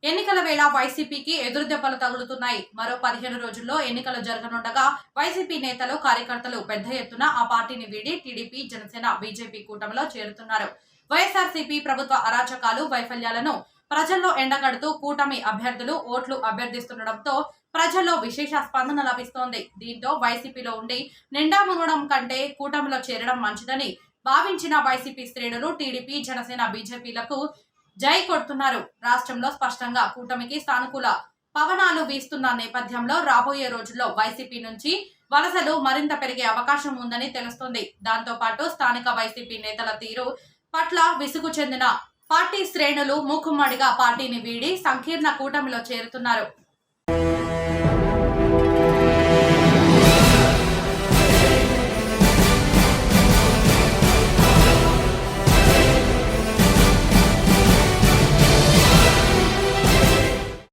ఎన్నికల వేళ వైసీపీకి ఎదురుదెబ్బలు తగులుతున్నాయి. మరో 15 రోజుల్లో ఎన్నికలు జరగనుండగా వైసీపీ నేతలు, కార్యకర్తలు పెద్ద ఎత్తున ఆ పార్టీని వీడి టీడీపీ, జనసేన, బీజేపీ కూటమిలో చేరుతున్నారు. వైఎస్ఆర్సీపీ ప్రభుత్వ అరాచకాలు, వైఫల్యాలను ప్రజల్లో ఎండగడుతూ కూటమి అభ్యర్థులు ఓట్లు అభ్యర్థిస్తుండటంతో ప్రజల్లో విశేష స్పందన లభిస్తోంది. దీంతో వైసీపీలో ఉండి నిండా మునగడం కంటే కూటమిలో చేరడం మంచిదని భావించిన వైసీపీ శ్రేణులు టీడీపీ, జనసేన, బీజేపీలకు జై కొడుతున్నారు. రాష్ట్రంలో స్పష్టంగా కూటమికి సానుకూల పవనాలు వీస్తున్న నేపథ్యంలో రాబోయే రోజుల్లో వైసీపీ నుంచి వలసలు మరింత పెరిగే అవకాశం ఉందని తెలుస్తోంది. దాంతో పాటు స్థానిక వైసీపీ నేతల తీరు పట్ల విసుగు చెందిన పార్టీ శ్రేణులు మూకుమ్మడిగా పార్టీని వీడి సంకీర్ణ కూటమిలో చేరుతున్నారు.